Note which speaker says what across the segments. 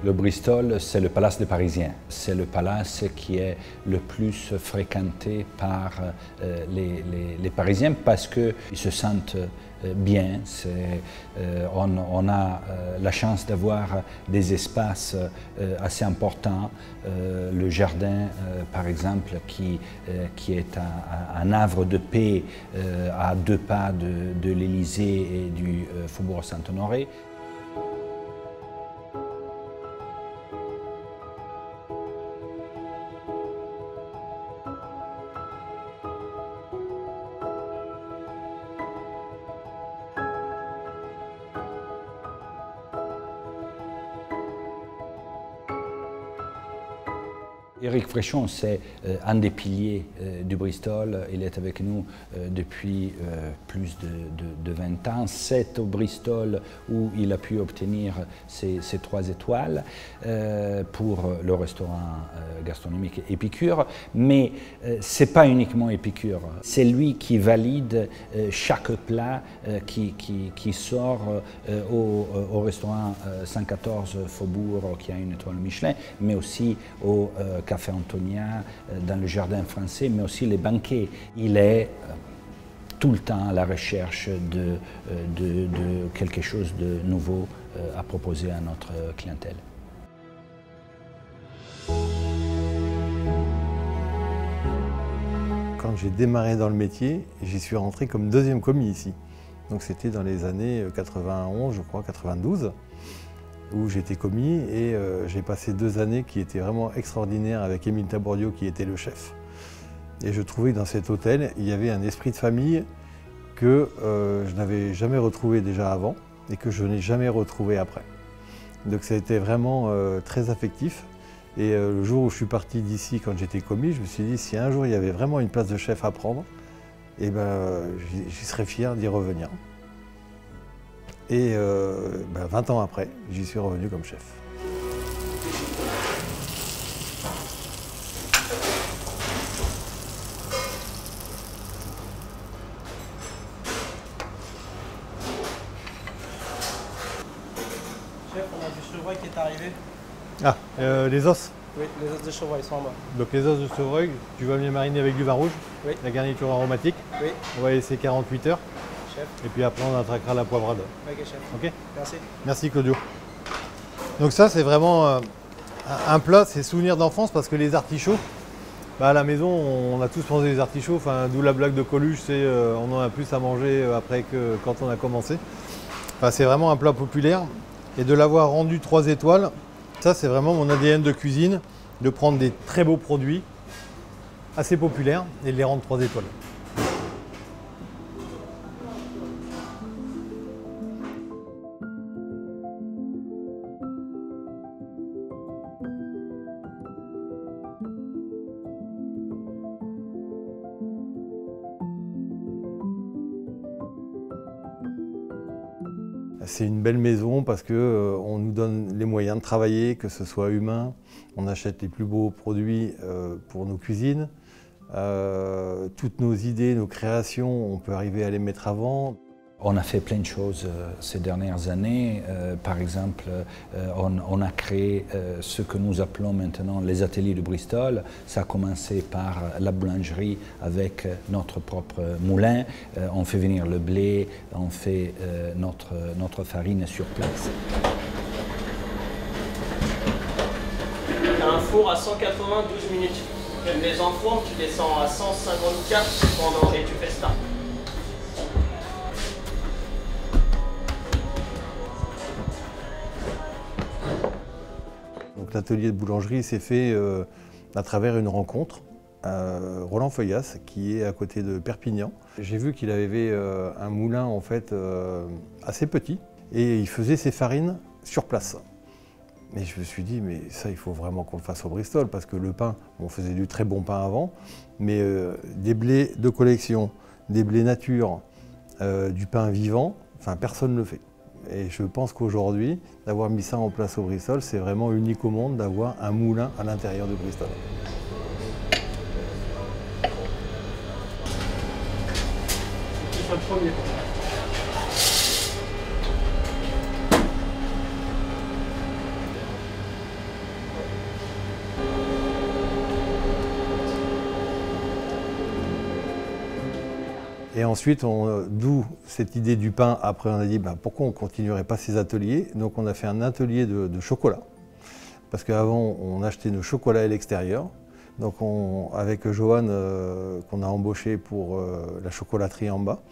Speaker 1: Le Bristol, c'est le palace des Parisiens. C'est le palace qui est le plus fréquenté par les Parisiens parce qu'ils se sentent bien. On a la chance d'avoir des espaces assez importants. Le jardin, par exemple, qui est un havre de paix à 2 pas de l'Élysée et du Faubourg Saint-Honoré. Éric Fréchon, c'est un des piliers du Bristol. Il est avec nous depuis plus de 20 ans. C'est au Bristol où il a pu obtenir ses 3 étoiles pour le restaurant gastronomique Épicure. Mais ce n'est pas uniquement Épicure. C'est lui qui valide chaque plat qui sort au restaurant 114 Faubourg, qui a une étoile Michelin, mais aussi au Café Antonia, dans le jardin français, mais aussi les banquets. Il est tout le temps à la recherche de quelque chose de nouveau à proposer à notre clientèle.
Speaker 2: Quand j'ai démarré dans le métier, j'y suis rentré comme 2e commis ici. Donc c'était dans les années 91, je crois, 92. Où j'étais commis et j'ai passé 2 années qui étaient vraiment extraordinaires avec Émile Tabourdio qui était le chef. Et je trouvais que dans cet hôtel, il y avait un esprit de famille que je n'avais jamais retrouvé déjà avant et que je n'ai jamais retrouvé après. Donc ça a été vraiment très affectif. Et le jour où je suis parti d'ici quand j'étais commis, je me suis dit si un jour il y avait vraiment une place de chef à prendre, eh ben, j'y serais fier d'y revenir. Et 20 ans après, j'y suis revenu comme chef.
Speaker 3: Chef, on a du chevreuil qui est arrivé.
Speaker 2: Ah, les os?
Speaker 3: Oui, les os de chevreuil sont en bas.
Speaker 2: Donc les os de chevreuil, tu vas les mariner avec du vin rouge,
Speaker 3: Oui.
Speaker 2: la garniture aromatique.
Speaker 3: Oui.
Speaker 2: On va laisser 48 heures.
Speaker 3: Chef.
Speaker 2: Et puis après, on attaquera la poivrade.
Speaker 3: Ok, chef.
Speaker 2: Ok?
Speaker 3: Merci.
Speaker 2: Merci Claudio. Donc ça, c'est vraiment un plat, c'est souvenir d'enfance parce que les artichauts, à la maison, on a tous mangé des artichauts, enfin, d'où la blague de Coluche, c'est on en a plus à manger après que quand on a commencé. Enfin, c'est vraiment un plat populaire et de l'avoir rendu 3 étoiles, ça c'est vraiment mon ADN de cuisine, de prendre des très beaux produits assez populaires et de les rendre 3 étoiles. C'est une belle maison parce qu'on nous donne les moyens de travailler, que ce soit humain. On achète les plus beaux produits pour nos cuisines. Toutes nos idées, nos créations, on peut arriver à les mettre avant.
Speaker 1: On a fait plein de choses ces dernières années. Par exemple, on a créé ce que nous appelons maintenant les ateliers de Bristol. Ça a commencé par la boulangerie avec notre propre moulin. On fait venir le blé, on fait notre farine sur place.
Speaker 4: Tu as un four à 192 minutes. Tu aimes les enfours, tu descends à 154 et tu fais start.
Speaker 2: L'atelier de boulangerie s'est fait à travers une rencontre. Roland Feuillas, qui est à côté de Perpignan. J'ai vu qu'il avait un moulin en fait assez petit et il faisait ses farines sur place. Mais je me suis dit, mais ça, il faut vraiment qu'on le fasse au Bristol parce que le pain, on faisait du très bon pain avant, mais des blés de collection, des blés nature, du pain vivant, enfin personne ne le fait. Et je pense qu'aujourd'hui, d'avoir mis ça en place au Bristol, c'est vraiment unique au monde d'avoir un moulin à l'intérieur de Bristol.
Speaker 3: Tu sois le premier.
Speaker 2: Et ensuite, d'où cette idée du pain. Après, on a dit pourquoi on ne continuerait pas ces ateliers. Donc on a fait un atelier de chocolat. Parce qu'avant, on achetait nos chocolats à l'extérieur. Donc avec Johan, qu'on a embauché pour la chocolaterie en bas,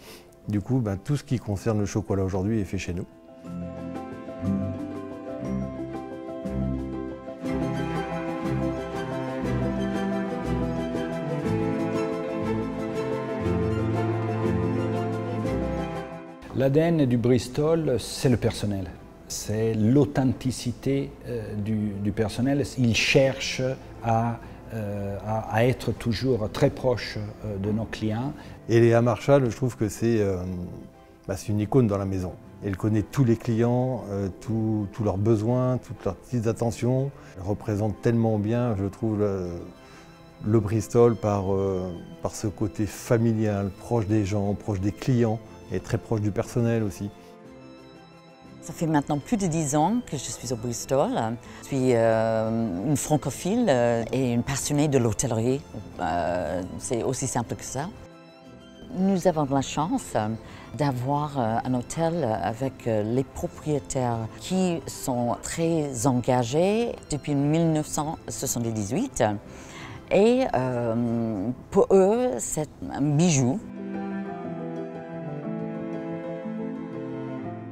Speaker 2: du coup, tout ce qui concerne le chocolat aujourd'hui est fait chez nous.
Speaker 1: L'ADN du Bristol, c'est le personnel. C'est l'authenticité du personnel. Il cherche à être toujours très proche de nos clients.
Speaker 2: Et Léa Marchal, je trouve que c'est une icône dans la maison. Elle connaît tous les clients, tous leurs besoins, toutes leurs petites attentions. Elle représente tellement bien, je trouve, le Bristol par ce côté familial, proche des gens, proche des clients et très proche du personnel aussi.
Speaker 5: Ça fait maintenant plus de 10 ans que je suis au Bristol. Je suis une francophile et une passionnée de l'hôtellerie. C'est aussi simple que ça. Nous avons la chance d'avoir un hôtel avec les propriétaires qui sont très engagés depuis 1978. Et pour eux, c'est un bijou.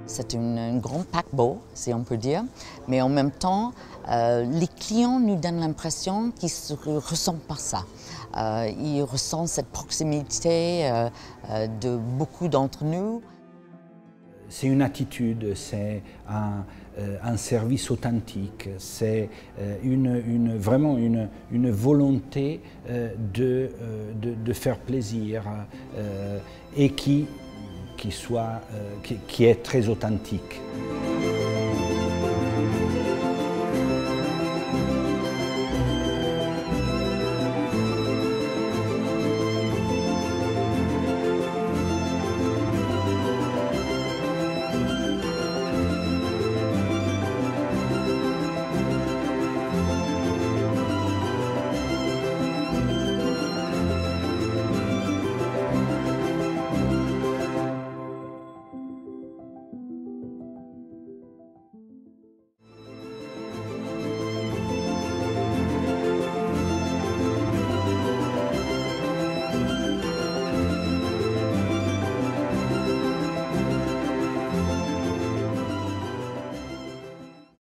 Speaker 5: C'est un grand paquebot, si on peut dire, mais en même temps, les clients nous donnent l'impression qu'ils ne ressentent pas ça. Ils ressentent cette proximité de beaucoup d'entre nous.
Speaker 1: C'est une attitude, c'est un service authentique, c'est vraiment une volonté de faire plaisir et qui est très authentique.